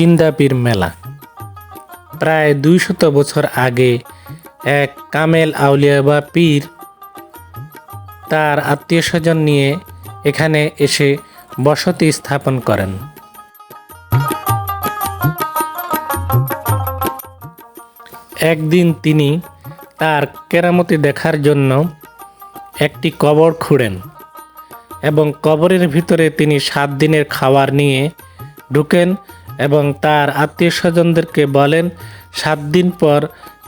জিন্দাপীর মেলা। প্রায় 200 বছর আগে এক কামেল আউলিয়া বা পীর তার আত্মীয় স্বজন নিয়ে এখানে এসে বসতি স্থাপন করেন। একদিন তিনি তার কেরামতি দেখার জন্য একটি কবর খুঁড়েন এবং কবরের ভিতরে তিনি 7 দিনের খাবার নিয়ে ঢুকেন এবং তার আত্মীয় স্বজনদেরকে বলেন 7 দিন পর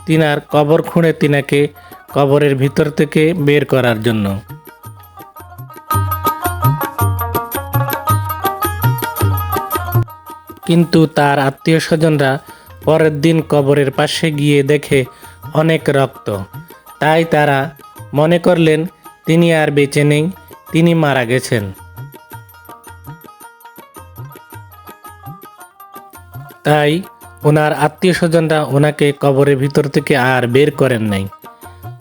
তিনার কবর খুঁড়ে তিনাকে কবরের ভিতর থেকে বের করার জন্য। কিন্তু তার আত্মীয় স্বজনরা পরের দিন কবরের পাশে গিয়ে দেখে অনেক রক্ত, তাই তারা মনে করলেন তিনি আর বেঁচে নেই, তিনি মারা গেছেন। তাই ওনার আত্মীয় স্বজনরা ওনাকে কবরের ভিতর থেকে আর বের করেন নাই।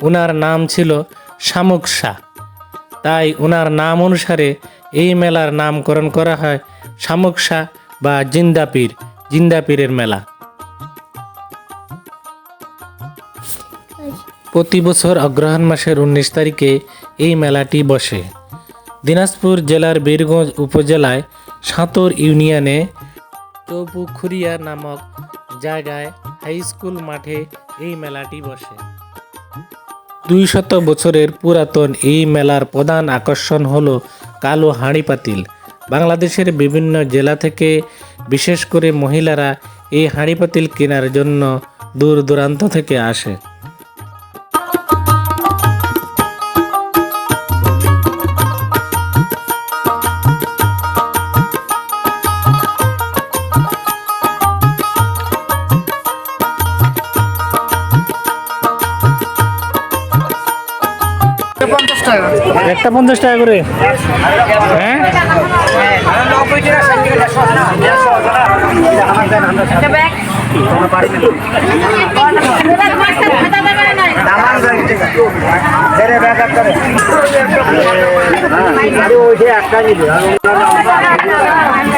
ওনার নাম ছিল শামুক শাহ, তাই ওনার নাম অনুসারে এই মেলার নামকরণ করা হয় শামুক শাহ বা জিন্দাপীরের মেলা। প্রতি বছর অগ্রহায়ণ মাসের 19 তারিখে এই মেলাটি বসে। দিনাজপুর জেলার বীরগঞ্জ উপজেলায় সাঁতর ইউনিয়নে চৌপুখুরিয়া নামক জায়গায় হাই স্কুল মাঠে এই মেলাটি বসে। 200 বছরের পুরাতন এই মেলার প্রধান আকর্ষণ হলো কালো হাঁড়ি পাতিল। বাংলাদেশের বিভিন্ন জেলা থেকে বিশেষ করে মহিলারা এই হাঁড়ি পাতিল কেনার জন্য দূর দূরান্ত থেকে আসে। একটা 50 টাকা করে। হ্যাঁ,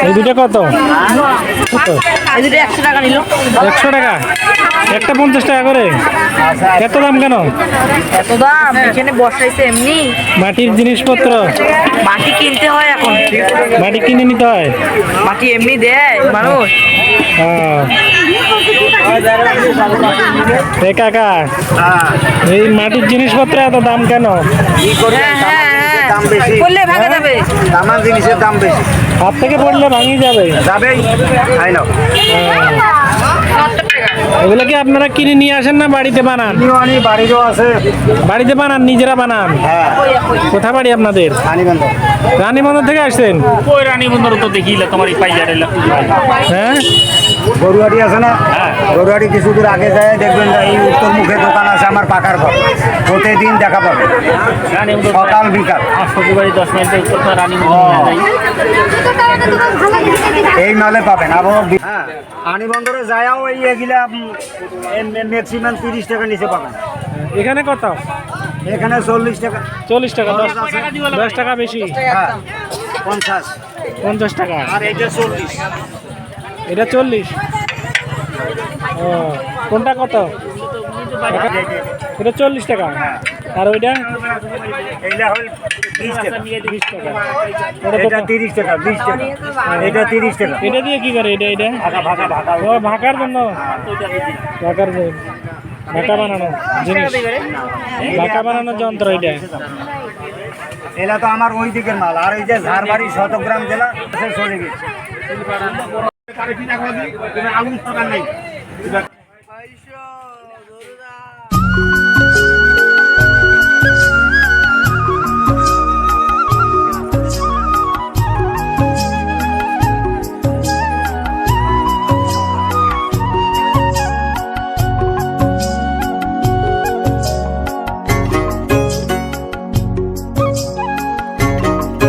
এই দুটো কত? 100 টাকা নিল। 100 টাকা, একটা 50 টাকা করে। এত দাম কেন? এত দাম এখানে বসাইছে এমনি। মাটির জিনিসপত্র মাটি কিনতে হয়, এখন মাটি কিনে নিতে হয়। মাটি এমনি দেয় মানুষ। কাকা, এই মাটির জিনিসপত্র এত দাম কেন? করলে ভাঙা যাবে, আমার জিনিসের দাম বেশি, হাত থেকে পড়লে ভাঙি যাবে। এগুলো কি আপনারা কিনে নিয়ে আসেন না বাড়িতে বানান? বাড়িরও আছে। বাড়িতে বানান, নিজেরা বানান? হ্যাঁ। কোথা বাড়ি আপনাদের? রানীবন্দর থেকে আসছেন? ওই রানীবন্দর তো দেখিলে তোমার এই পাইজারে। হ্যাঁ, গরুয়াটি আছে না? গরুয়াটি কিছু দূর আগে যায় দেখবেন এই উত্তর মুখে দোকান আছে আমার পাকার ঘর, প্রতিদিন দেখা পাবে সকাল বিকাল। শ্বশুরবাড়ি 10 মিনিটের উত্তর রানীবন্দর এই নলে পাবেন। আবার রানীবন্দরে যায়ও এই এগুলা ম্যাক্সিমাম 30 টাকা নিচে পাবেন। এখানে কত? এখানে 40 টাকা। 40 টাকা, 10 টাকা বেশি। হ্যাঁ, 50 টাকা। আর এইটা 40। এটা 40। ও, কোনটা কত? এটা 40 টাকা। আর ওইটা? এইটা হল 20 টাকা। 20 টাকা। এটা 30 টাকা, 20 টাকা। এটা 30 টাকা। এটা দিয়ে কি করে? এটা ভাকা ও ভাকার জন্য, ভাকা বানানো জিনিস, ভাকা বানানোর যন্ত্র এটা। এলা তো আমার ওই দিকের মাল। আর এই যে ঝাড়বাড়ি শতগ্রাম জেলা চলে গেছে।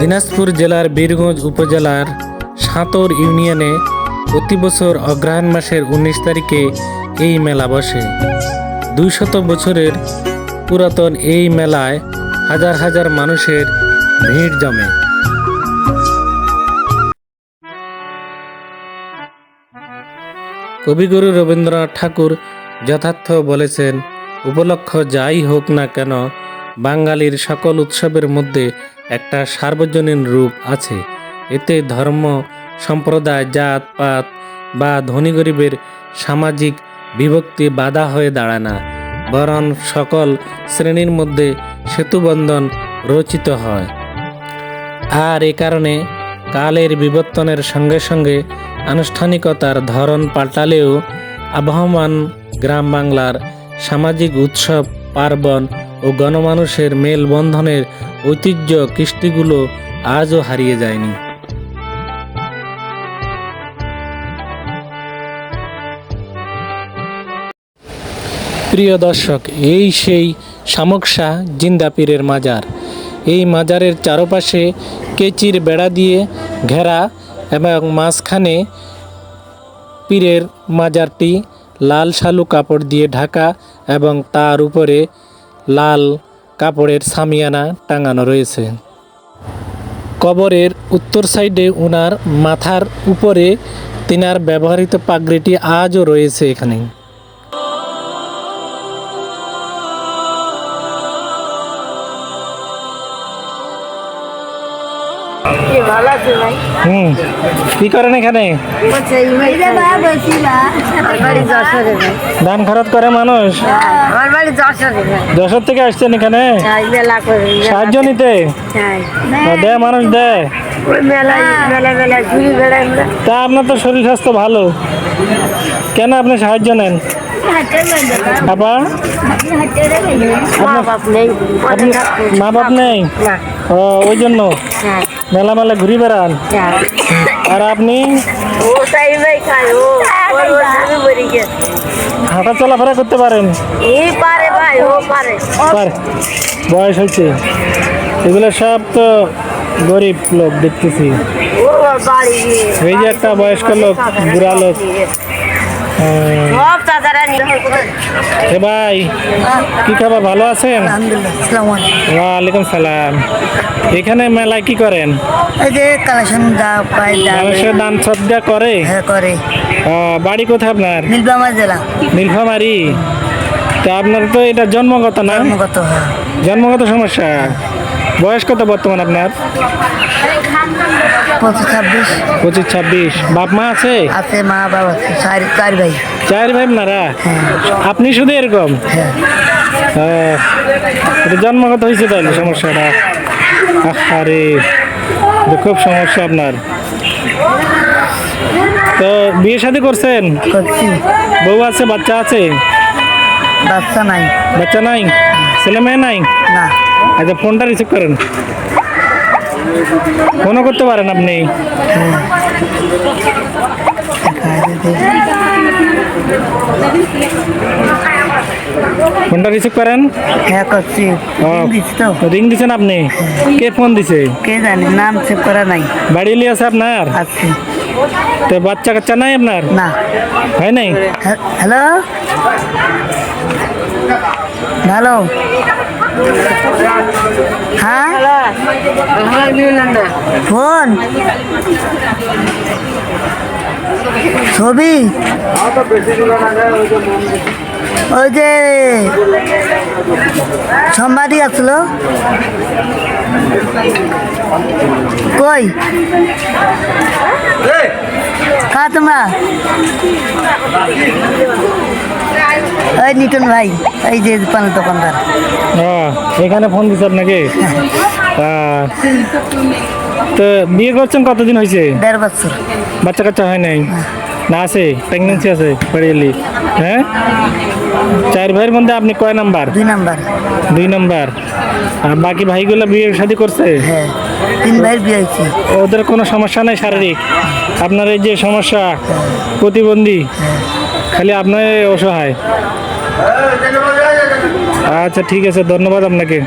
দিনাজপুর জেলার বীরগঞ্জ উপজেলার সাঁতর ইউনিয়নে প্রতি বছর অগ্রহায়ণ মাসের 19 তারিখে এই মেলা বসে। 200 বছরের পুরাতন এই মেলায় হাজার হাজার মানুষের ভিড় জমে। কবিগুরু রবীন্দ্রনাথ ঠাকুর যথার্থ বলেছেন, উপলক্ষ যাই হোক না কেন, বাঙালির সকল উৎসবের মধ্যে একটা সার্বজনীন রূপ আছে। এতে ধর্ম, সম্প্রদায়, জাত পাত বা ধনী গরিবের সামাজিক বিভক্তি বাধা হয়ে দাঁড়ায় না, বরং সকল শ্রেণীর মধ্যে সেতুবন্ধন রচিত হয়। আর এ কারণে কালের বিবর্তনের সঙ্গে সঙ্গে আনুষ্ঠানিকতার ধরন পাল্টালেও আবহমান গ্রাম বাংলার সামাজিক উৎসব, পার্বণ ও গণমানুষের মেলবন্ধনের ঐতিহ্য কৃষ্টিগুলো আজও হারিয়ে যায়নি। প্রিয় দর্শক, এই সেই শামুক শাহ জিন্দা পীরের মাজার। এই মাজারের চারপাশে কেচির বেড়া দিয়ে ঘেরা এবং মাঝখানে পীরের মাজারটি লাল শালু কাপড় দিয়ে ঢাকা এবং তার উপরে লাল কাপড়ের সামিয়ানা টাঙানো রয়েছে। কবরের উত্তর সাইডে ওনার মাথার উপরে তিনার ব্যবহৃত পাগড়িটি আজও রয়েছে এখানে। কি করেন এখানে? ধান খরচ করে মানুষ। যশোর থেকে আসছেন এখানে সাহায্য নিতে? দেয় মানুষ দেয়। তা আপনার তো শরীর স্বাস্থ্য ভালো, কেন আপনি সাহায্য নেন? আবার মা বাপ নেই, ও ওই জন্য মেলা মেলা ঘুরি বেড়ান। আর আপনি হাঁটা চলাফেরা করতে পারেন? পারে। বয়স হয়েছে। এগুলো সব তো গরিব লোক দেখতেছি। এই যে একটা বয়স্ক লোক, বুড়া লোক। এ ভাই, কি খবর, ভালো আছেন? ওয়ালাইকুম সালাম। এখানে মেলায় কি করেন? এই যে কালেকশন মানুষের দান শ্রদ্ধা করে। করে। বাড়ি কোথায় আপনার? নীলফামারী জেলা। নীলফামারী। তা আপনার তো এটা জন্মগত না? জন্মগত। জন্মগত সমস্যা। বয়স কত বর্তমান আপনার? 25-26। বাপ মা আছে? আছে, মা বাবা আছে, চার ভাই। 4 ভাই আপনারা? আপনি শুধু এরকম? এটা জন্মগত হয়েছে তাহলে সমস্যাটা। আরে খুব সমস্যা আপনার। তো বিয়ে শাদী করছেন? করছি। বউ আছে, বাচ্চা আছে? বাচ্চা নাই। বাচ্চা নাই? ছেলে মেয়ে নাই? না। আচ্ছা, ফোনটা রিসিভ করেন। ফোনও করতে পারেন আপনি? ফোনটা রিসিভ করেন। হ্যাঁ করছি। রিং দিছেন আপনি? কে ফোন দিছে? কে জানি, নাম সেভ করা নাই। বাড়ি লিয়ে আছে আপনার? আছে। তো বাচ্চা কাচ্চা নাই আপনার? না। হয় নাই? Hello, hello. হ্যাঁ, ফোন, ছবি, ওই যে সম্বাদী আসলো। কই কা তোমরা? ওই নিটন ভাই, এই যে পানের দোকানদার। এখানে ফোন দিছে আপনাকে? তো বিয়ে করছেন কতদিন হয়েছে? 1.5 বছর। বাচ্চা কাচ্চা হয় নাই? না আছে, প্রেগনেন্সি আছে? বাড়িলি? হ্যাঁ, 4 ভাইয়ের মধ্যে আপনি কয় নাম্বার? 2 নাম্বার। 2 নাম্বার। আর বাকি ভাইগুলো বিয়ে শাদী করছে? হ্যাঁ, 3 ভাইয়ের বিয়ে হয়েছে। ওদের কোনো সমস্যা নাই শারীরিক? আপনার এই যে সমস্যা, প্রতিবন্ধী, খালি আপনার অসহায়। আচ্ছা ঠিক আছে, ধন্যবাদ আপনাকে।